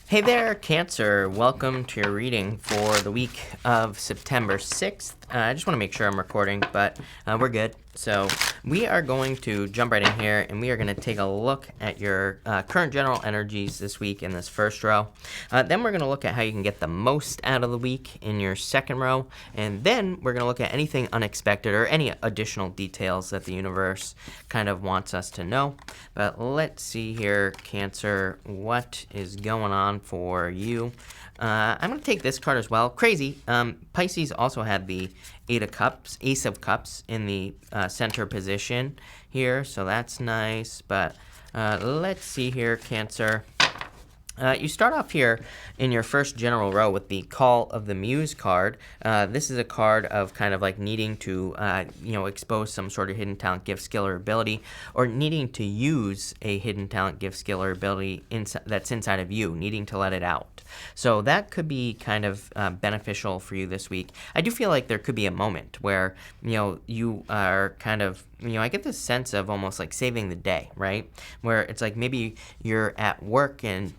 Hey there, Cancer. Welcome to your reading for the week of September 6th. I just want to make sure I'm recording, but we're good. So we are going to jump right in here, and we are going to take a look at your current general energies this week in this first row. Then we're going to look at how you can get the most out of the week in your second row. And then we're going to look at anything unexpected or any additional details that the universe kind of wants us to know. But let's see here, Cancer, what is going on for you. I'm going to take this card as well. Crazy. Pisces also had the Ace of Cups in the center position here, so that's nice. But let's see here, Cancer. You start off here in your first general row with the Call of the Muse card. This is a card of kind of like needing to, expose some sort of hidden talent, gift, skill, or ability, or needing to use a hidden talent, gift, skill, or ability that's inside of you, needing to let it out. So that could be kind of beneficial for you this week. I do feel like there could be a moment where, you are kind of, I get this sense of almost like saving the day, right? Where it's like maybe you're at work and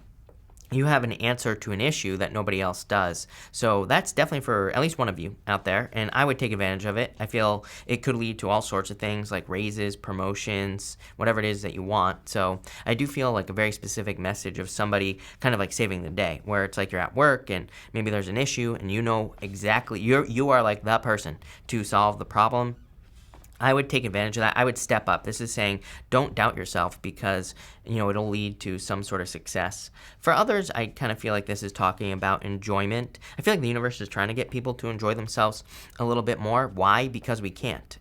you have an answer to an issue that nobody else does. So that's definitely for at least one of you out there, and I would take advantage of it. I feel it could lead to all sorts of things like raises, promotions, whatever it is that you want. So I do feel like a very specific message of somebody kind of like saving the day, where it's like you're at work and maybe there's an issue and you know exactly, you are like the person to solve the problem. I would take advantage of that. I would step up. This is saying don't doubt yourself because, it'll lead to some sort of success. For others, I kind of feel like this is talking about enjoyment. I feel like the universe is trying to get people to enjoy themselves a little bit more. Why? Because we can't,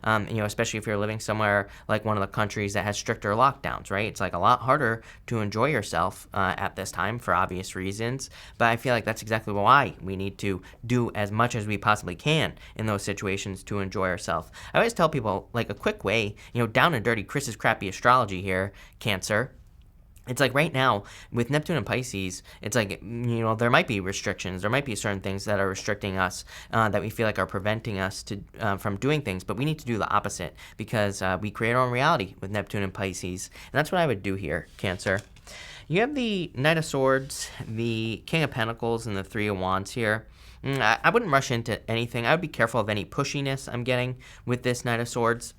especially if you're living somewhere like one of the countries that has stricter lockdowns, right? It's like a lot harder to enjoy yourself at this time for obvious reasons. But I feel like that's exactly why we need to do as much as we possibly can in those situations to enjoy ourselves. I always tell people, like, a quick way, down and dirty, Chris's crappy astrology here, Cancer. It's like right now with Neptune and Pisces, it's like, there might be restrictions. There might be certain things that are restricting us that we feel like are preventing us from doing things. But we need to do the opposite because we create our own reality with Neptune and Pisces. And that's what I would do here, Cancer. You have the Knight of Swords, the King of Pentacles, and the Three of Wands here. I wouldn't rush into anything. I would be careful of any pushiness I'm getting with this Knight of Swords.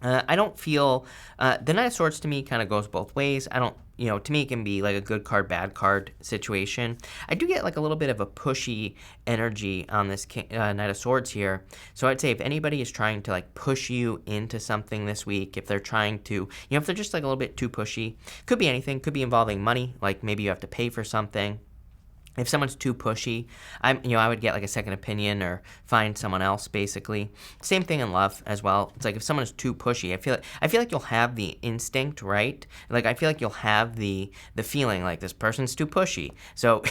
I don't feel the Knight of Swords to me kind of goes both ways. I don't, to me it can be like a good card, bad card situation. I do get like a little bit of a pushy energy on this Knight of Swords here. So I'd say if anybody is trying to like push you into something this week, if they're trying to, if they're just like a little bit too pushy, could be anything, could be involving money, like maybe you have to pay for something. If someone's too pushy, I would get like a second opinion or find someone else, basically. Same thing in love as well. It's like if someone is too pushy, I feel like you'll have the instinct, right? Like I feel like you'll have the feeling like this person's too pushy. So,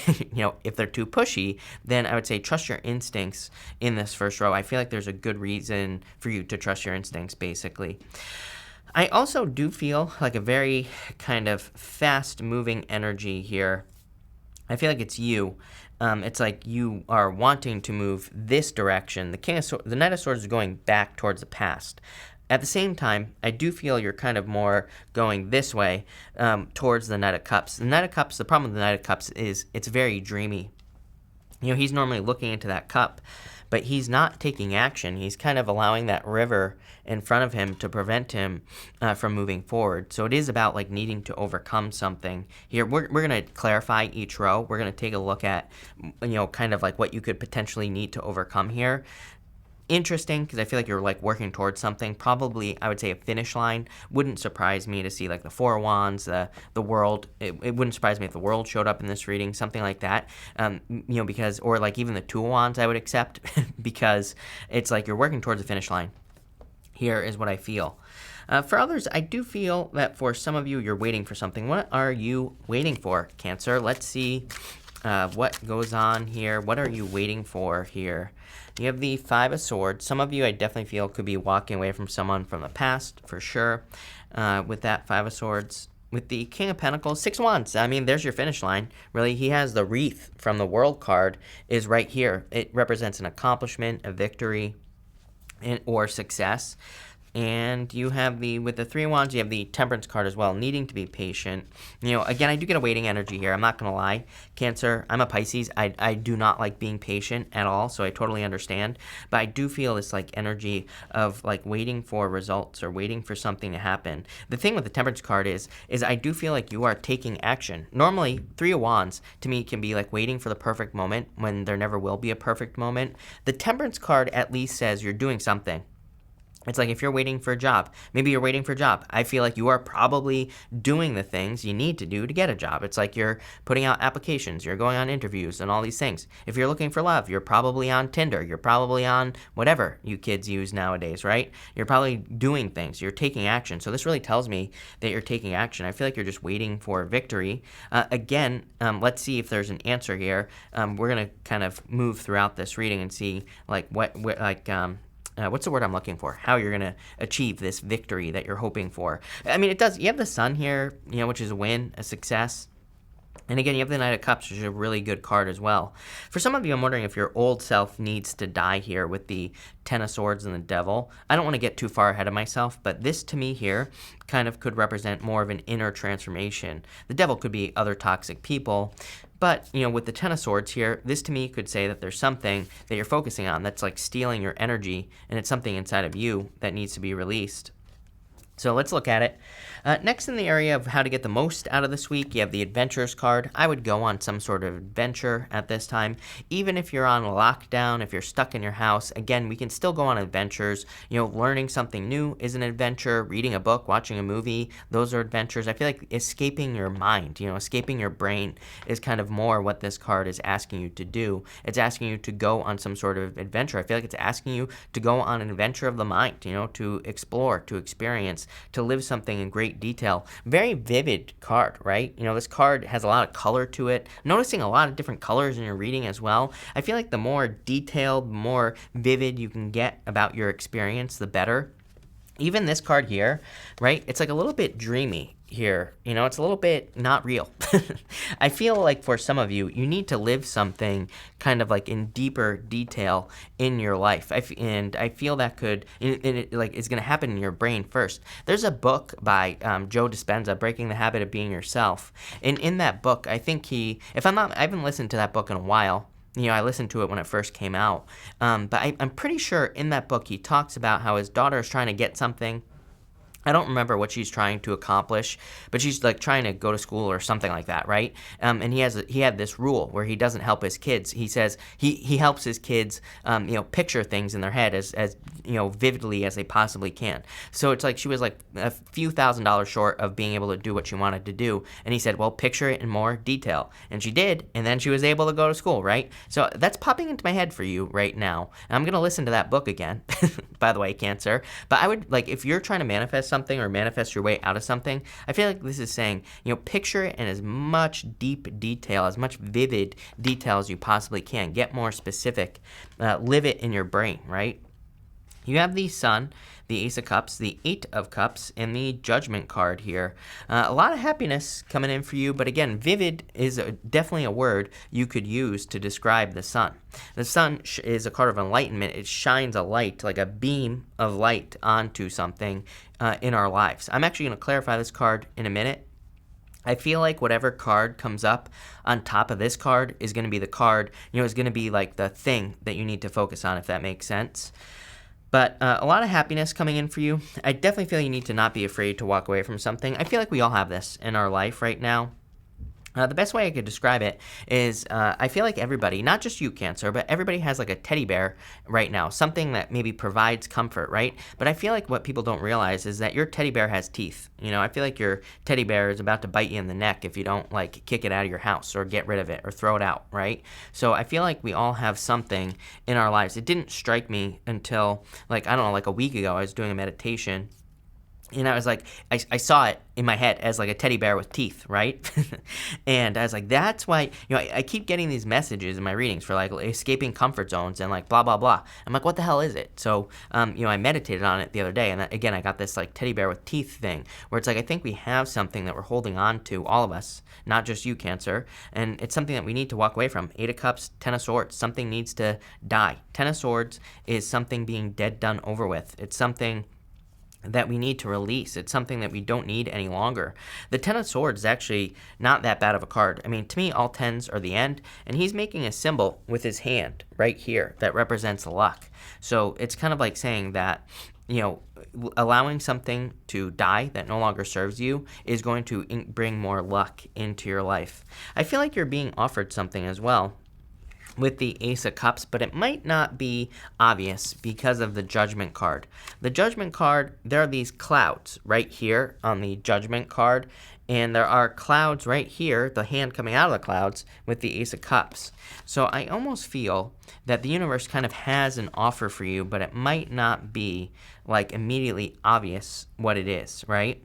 if they're too pushy, then I would say trust your instincts in this first row. I feel like there's a good reason for you to trust your instincts, basically. I also do feel like a very kind of fast-moving energy here. I feel like it's you. It's like you are wanting to move this direction. The Knight of Swords is going back towards the past. At the same time, I do feel you're kind of more going this way towards the Knight of Cups. The Knight of Cups, the problem with the Knight of Cups is it's very dreamy. He's normally looking into that cup, but he's not taking action. He's kind of allowing that river in front of him to prevent him from moving forward. So it is about like needing to overcome something here. We're going to clarify each row. We're going to take a look at, kind of like what you could potentially need to overcome here. Interesting, because I feel like you're like working towards something. Probably, I would say a finish line. Wouldn't surprise me to see like the Four of Wands, the World. It wouldn't surprise me if the World showed up in this reading, something like that. Because, or like even the Two of Wands I would accept because it's like you're working towards a finish line. Here is what I feel. For others, I do feel that for some of you, you're waiting for something. What are you waiting for, Cancer? Let's see what goes on here. What are you waiting for here? You have the Five of Swords. Some of you, I definitely feel, could be walking away from someone from the past, for sure, with that Five of Swords. With the King of Pentacles, Six of Wands, I mean, there's your finish line. Really, he has the wreath from the World card is right here. It represents an accomplishment, a victory, or success. And you have with the Three of Wands, you have the Temperance card as well, needing to be patient. Again, I do get a waiting energy here. I'm not going to lie. Cancer, I'm a Pisces. I do not like being patient at all, so I totally understand. But I do feel this like energy of like waiting for results or waiting for something to happen. The thing with the Temperance card is I do feel like you are taking action. Normally, Three of Wands to me can be like waiting for the perfect moment when there never will be a perfect moment. The Temperance card at least says you're doing something. It's like if you're waiting for a job, maybe you're waiting for a job. I feel like you are probably doing the things you need to do to get a job. It's like you're putting out applications, you're going on interviews and all these things. If you're looking for love, you're probably on Tinder, you're probably on whatever you kids use nowadays, right? You're probably doing things, you're taking action. So this really tells me that you're taking action. I feel like you're just waiting for victory. Again, let's see if there's an answer here. We're going to kind of move throughout this reading and see like what's the word I'm looking for? How you're going to achieve this victory that you're hoping for. I mean, it does. You have the Sun here, which is a win, a success. And again, you have the Knight of Cups, which is a really good card as well. For some of you, I'm wondering if your old self needs to die here with the Ten of Swords and the Devil. I don't want to get too far ahead of myself, but this to me here kind of could represent more of an inner transformation. The Devil could be other toxic people. But, with the Ten of Swords here, this to me could say that there's something that you're focusing on that's like stealing your energy, and it's something inside of you that needs to be released. So let's look at it. Next, in the area of how to get the most out of this week, you have the Adventures card. I would go on some sort of adventure at this time. Even if you're on lockdown, if you're stuck in your house, again, we can still go on adventures. Learning something new is an adventure. Reading a book, watching a movie, those are adventures. I feel like escaping your mind, escaping your brain is kind of more what this card is asking you to do. It's asking you to go on some sort of adventure. I feel like it's asking you to go on an adventure of the mind, to explore, to experience, to live something in great detail. Very vivid card, right? This card has a lot of color to it. Noticing a lot of different colors in your reading as well. I feel like the more detailed, more vivid you can get about your experience, the better. Even this card here, right? It's like a little bit dreamy here. It's a little bit not real. I feel like for some of you, you need to live something kind of like in deeper detail in your life. And I feel that it's going to happen in your brain first. There's a book by Joe Dispenza, Breaking the Habit of Being Yourself. And in that book, I think I haven't listened to that book in a while. I listened to it when it first came out. But I'm pretty sure in that book he talks about how his daughter is trying to get something. I don't remember what she's trying to accomplish, but she's like trying to go to school or something like that, right? And he had this rule where he doesn't help his kids. He says he helps his kids, picture things in their head as vividly as they possibly can. So it's like she was like a few $1,000s short of being able to do what she wanted to do, and he said, well, picture it in more detail, and she did, and then she was able to go to school, right? So that's popping into my head for you right now, and I'm gonna listen to that book again. By the way, Cancer. But I would if you're trying to manifest something or manifest your way out of something, I feel like this is saying, picture it in as much deep detail, as much vivid detail as you possibly can. Get more specific. Live it in your brain, right? You have the Sun, the Ace of Cups, the Eight of Cups, and the Judgment card here. A lot of happiness coming in for you, but again, vivid is definitely a word you could use to describe the Sun. The Sun is a card of enlightenment. It shines a light, like a beam of light onto something in our lives. I'm actually going to clarify this card in a minute. I feel like whatever card comes up on top of this card is going to be the card, is going to be like the thing that you need to focus on, if that makes sense. But a lot of happiness coming in for you. I definitely feel you need to not be afraid to walk away from something. I feel like we all have this in our life right now. The best way I could describe it is I feel like everybody, not just you, Cancer, but everybody has like a teddy bear right now, something that maybe provides comfort, right? But I feel like what people don't realize is that your teddy bear has teeth. I feel like your teddy bear is about to bite you in the neck if you don't kick it out of your house or get rid of it or throw it out, right? So I feel like we all have something in our lives. It didn't strike me until a week ago. I was doing a meditation. And I was like, I saw it in my head as like a teddy bear with teeth, right? And I was like, that's why, I keep getting these messages in my readings for escaping comfort zones and blah, blah, blah. I'm like, what the hell is it? So, I meditated on it the other day. And again, I got this teddy bear with teeth thing where it's I think we have something that we're holding on to, all of us, not just you, Cancer. And it's something that we need to walk away from. Eight of Cups, Ten of Swords, something needs to die. Ten of Swords is something being dead, done, over with. It's something that we need to release. It's something that we don't need any longer. The Ten of Swords is actually not that bad of a card. I mean, to me, all tens are the end, and he's making a symbol with his hand right here that represents luck. So it's kind of like saying that, allowing something to die that no longer serves you is going to bring more luck into your life. I feel like you're being offered something as well with the Ace of Cups, but it might not be obvious because of the Judgment card. The Judgment card, there are these clouds right here on the Judgment card, and there are clouds right here, the hand coming out of the clouds, with the Ace of Cups. So I almost feel that the universe kind of has an offer for you, but it might not be like immediately obvious what it is, right?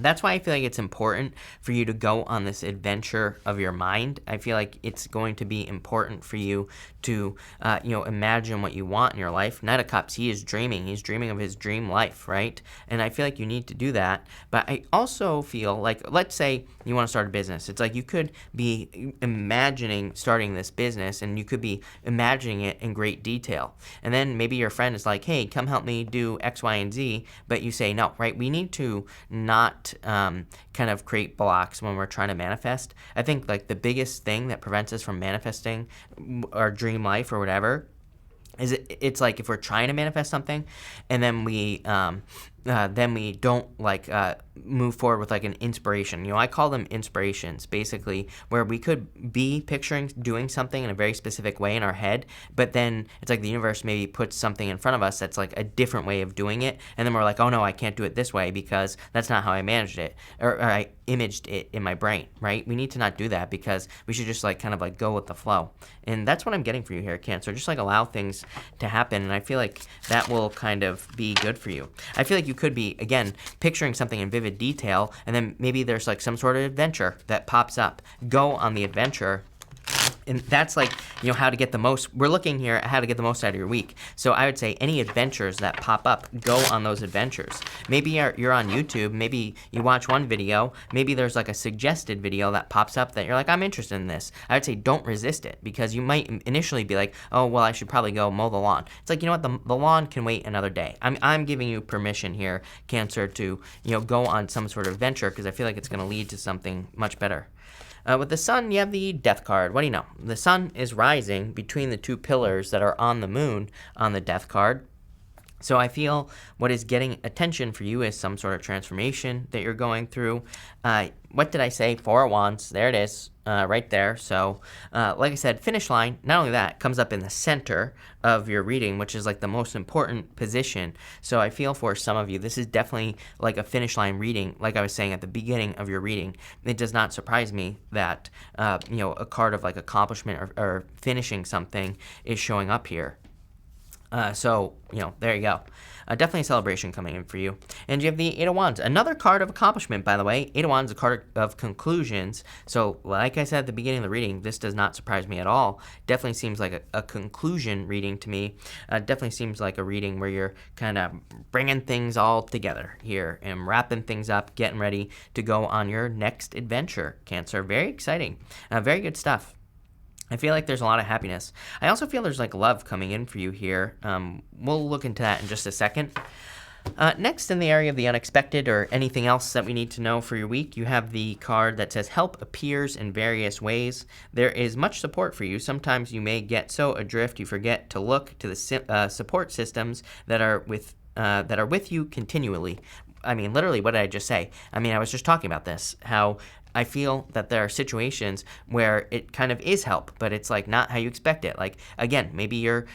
That's why I feel like it's important for you to go on this adventure of your mind. I feel like it's going to be important for you to, imagine what you want in your life. Knight of Cups, he is dreaming. He's dreaming of his dream life, right? And I feel like you need to do that. But I also feel like, let's say you want to start a business. It's like you could be imagining starting this business, and you could be imagining it in great detail. And then maybe your friend is like, hey, come help me do X, Y, and Z. But you say, no, right? We need to not kind of create blocks when we're trying to manifest. I think like the biggest thing that prevents us from manifesting our dream life or whatever is it's like if we're trying to manifest something and then we don't move forward with like an inspiration. I call them inspirations, basically, where we could be picturing doing something in a very specific way in our head, but then it's like the universe maybe puts something in front of us that's like a different way of doing it, and then we're like, oh no, I can't do it this way because that's not how I managed it, or I imaged it in my brain, right? We need to not do that, because we should just like kind of like go with the flow. And that's what I'm getting for you here, Cancer. Just like allow things to happen, and I feel like that will kind of be good for you. I feel like you could be, again, picturing something in vivid detail, and then maybe there's like some sort of adventure that pops up. Go on the adventure. And that's like, how to get the most. We're looking here at how to get the most out of your week. So I would say any adventures that pop up, go on those adventures. Maybe you're on YouTube. Maybe you watch one video. Maybe there's like a suggested video that pops up that you're like, I'm interested in this. I would say don't resist it, because you might initially be like, oh, well, I should probably go mow the lawn. It's like, you know what? The lawn can wait another day. I'm giving you permission here, Cancer, to, go on some sort of venture, because I feel like it's going to lead to something much better. With the sun, you have the Death card. What do you know? The sun is rising between the two pillars that are on the moon on the Death card. So I feel what is getting attention for you is some sort of transformation that you're going through. What did I say? Four of Wands. There it is, right there. So like I said, finish line. Not only that, it comes up in the center of your reading, which is like the most important position. So I feel for some of you, this is definitely like a finish line reading. Like I was saying at the beginning of your reading, it does not surprise me that, a card of like accomplishment or finishing something is showing up here. So, there you go. Definitely a celebration coming in for you. And you have the Eight of Wands. Another card of accomplishment, by the way. Eight of Wands is a card of conclusions. So, like I said at the beginning of the reading, this does not surprise me at all. Definitely seems like a conclusion reading to me. Definitely seems like a reading where you're kind of bringing things all together here and wrapping things up, getting ready to go on your next adventure, Cancer. Very exciting. Very good stuff. I feel like there's a lot of happiness. I also feel there's like love coming in for you here. We'll look into that in just a second. Next, in the area of the unexpected or anything else that we need to know for your week, you have the card that says help appears in various ways. There is much support for you. Sometimes you may get so adrift you forget to look to the support systems that are with you continually. I mean, literally, what did I just say? I mean, I was just talking about this, how I feel that there are situations where it kind of is help, but it's like not how you expect it. Like, again, maybe you're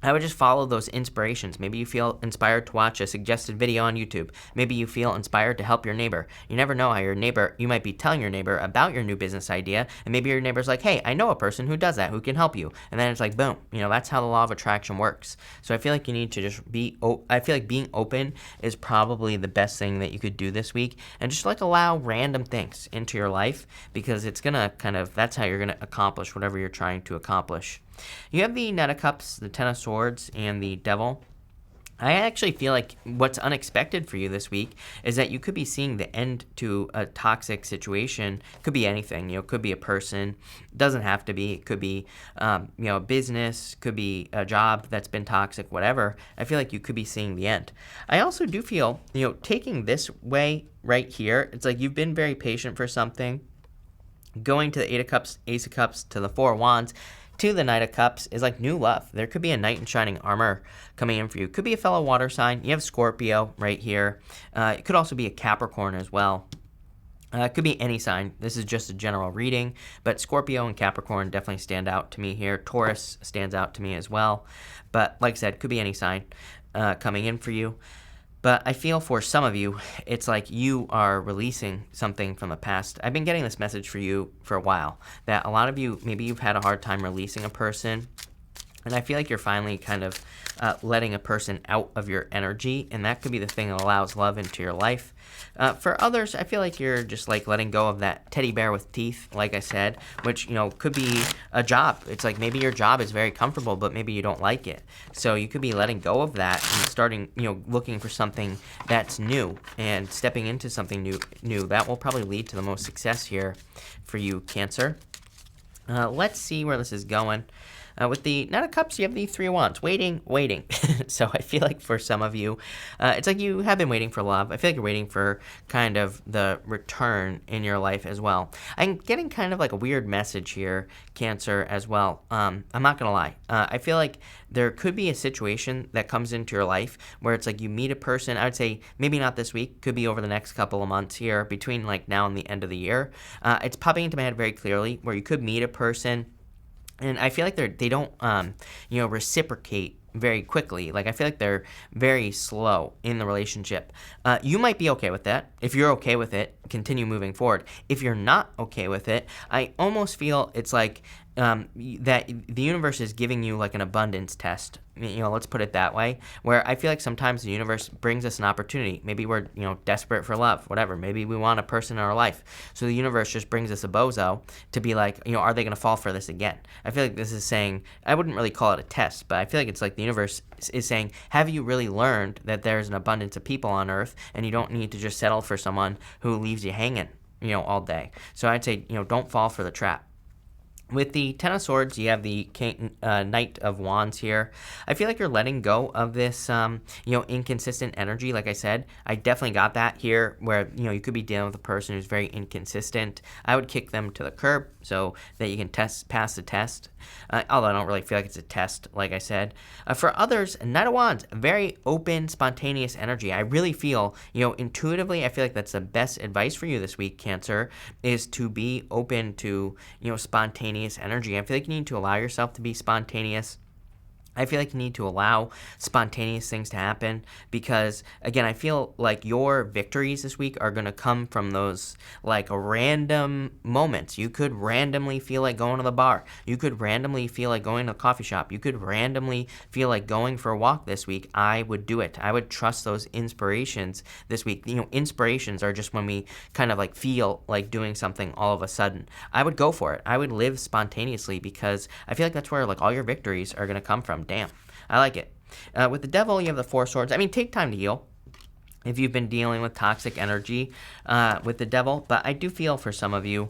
I would just follow those inspirations. Maybe you feel inspired to watch a suggested video on YouTube. Maybe you feel inspired to help your neighbor. You never know how you might be telling your neighbor about your new business idea, and maybe your neighbor's like, hey, I know a person who does that, who can help you. And then it's like, boom, that's how the law of attraction works. So I feel like you need to just I feel like being open is probably the best thing that you could do this week, and just like allow random things into your life, because it's gonna that's how you're gonna accomplish whatever you're trying to accomplish. You have the Knight of Cups, the Ten of Swords, and the Devil. I actually feel like what's unexpected for you this week is that you could be seeing the end to a toxic situation. Could be anything, could be a person, doesn't have to be. It could be, a business, could be a job that's been toxic, whatever. I feel like you could be seeing the end. I also do feel, taking this way right here, it's like you've been very patient for something. Going to the Eight of Cups, Ace of Cups, to the Four of Wands, to the Knight of Cups is like new love. There could be a knight in shining armor coming in for you. Could be a fellow water sign. You have Scorpio right here. It could also be a Capricorn as well. It could be any sign. This is just a general reading, but Scorpio and Capricorn definitely stand out to me here. Taurus stands out to me as well. But like I said, could be any sign coming in for you. But I feel for some of you, it's like you are releasing something from the past. I've been getting this message for you for a while, that a lot of you, maybe you've had a hard time releasing a person, and I feel like you're finally kind of letting a person out of your energy, and that could be the thing that allows love into your life. For others, I feel like you're just like letting go of that teddy bear with teeth, like I said, which, could be a job. It's like maybe your job is very comfortable, but maybe you don't like it. So you could be letting go of that and starting, looking for something that's new and stepping into something new. That will probably lead to the most success here for you, Cancer. Let's see where this is going. With the Knight of Cups, you have the Three of Wands. Waiting. So I feel like for some of you, it's like you have been waiting for love. I feel like you're waiting for kind of the return in your life as well. I'm getting kind of like a weird message here, Cancer, as well. I'm not going to lie. I feel like there could be a situation that comes into your life where it's like you meet a person. I would say maybe not this week. Could be over the next couple of months here between like now and the end of the year. It's popping into my head very clearly where you could meet a person, and I feel like they don't, reciprocate very quickly. Like, I feel like they're very slow in the relationship. You might be okay with that. If you're okay with it, continue moving forward. If you're not okay with it, I almost feel it's like that the universe is giving you like an abundance test. Let's put it that way, where I feel like sometimes the universe brings us an opportunity. Maybe we're, desperate for love, whatever. Maybe we want a person in our life. So the universe just brings us a bozo to be like, are they going to fall for this again? I feel like this is saying, I wouldn't really call it a test, but I feel like it's like the universe is saying, have you really learned that there's an abundance of people on earth and you don't need to just settle for someone who leaves you hanging, all day? So I'd say, don't fall for the trap. With the Ten of Swords, you have the Knight of Wands here. I feel like you're letting go of this, inconsistent energy. Like I said, I definitely got that here where, you could be dealing with a person who's very inconsistent. I would kick them to the curb so that you can pass the test. Although I don't really feel like it's a test, like I said. For others, Knight of Wands, very open, spontaneous energy. I really feel, intuitively, I feel like that's the best advice for you this week, Cancer, is to be open to, spontaneous energy. I feel like you need to allow yourself to be spontaneous. I feel like you need to allow spontaneous things to happen because, again, I feel like your victories this week are going to come from those, like, random moments. You could randomly feel like going to the bar. You could randomly feel like going to the coffee shop. You could randomly feel like going for a walk this week. I would do it. I would trust those inspirations this week. Inspirations are just when we kind of, like, feel like doing something all of a sudden. I would go for it. I would live spontaneously because I feel like that's where, like, all your victories are going to come from. Damn, I like it. With the Devil, you have the Four of Swords. I mean, take time to heal if you've been dealing with toxic energy with the Devil. But I do feel for some of you,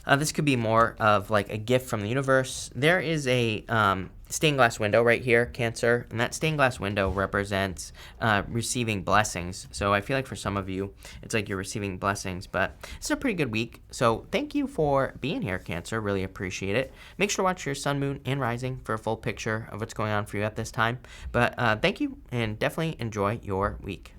this could be more of like a gift from the universe. There is a stained glass window right here, Cancer, and that stained glass window represents receiving blessings. So I feel like for some of you, it's like you're receiving blessings, but it's a pretty good week. So thank you for being here, Cancer. Really appreciate it. Make sure to watch your sun, moon, and rising for a full picture of what's going on for you at this time. But thank you, and definitely enjoy your week.